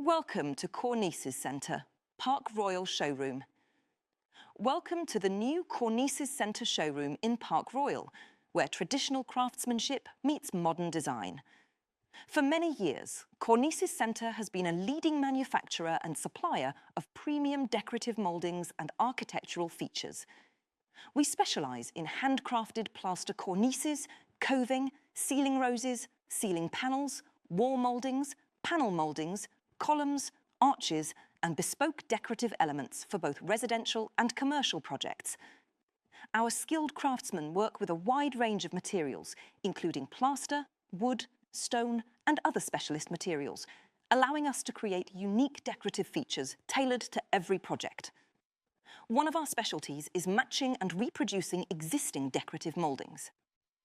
Welcome to Cornices Centre, Park Royal Showroom. Welcome to the new Cornices Centre showroom in Park Royal, where traditional craftsmanship meets modern design. For many years, Cornices Centre has been a leading manufacturer and supplier of premium decorative mouldings and architectural features. We specialise in handcrafted plaster cornices, coving, ceiling roses, ceiling panels, wall mouldings, panel mouldings, columns, arches and bespoke decorative elements for both residential and commercial projects. Our skilled craftsmen work with a wide range of materials, including plaster, wood, stone and other specialist materials, allowing us to create unique decorative features tailored to every project. One of our specialties is matching and reproducing existing decorative mouldings.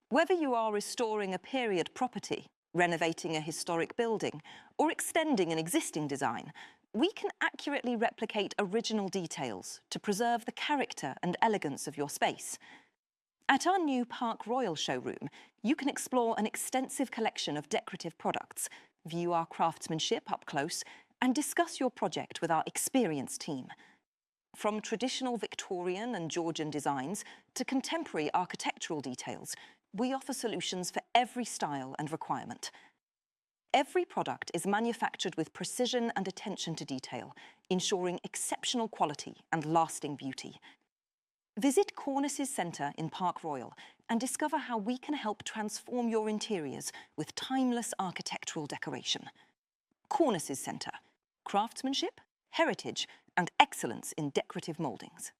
Whether you are restoring a period property, renovating a historic building, or extending an existing design, we can accurately replicate original details to preserve the character and elegance of your space. At our new Park Royal showroom, you can explore an extensive collection of decorative products, view our craftsmanship up close, and discuss your project with our experienced team. From traditional Victorian and Georgian designs to contemporary architectural details, we offer solutions for every style and requirement. Every product is manufactured with precision and attention to detail, ensuring exceptional quality and lasting beauty. Visit Cornices Centre in Park Royal and discover how we can help transform your interiors with timeless architectural decoration. Cornices Centre: craftsmanship, heritage and excellence in decorative mouldings.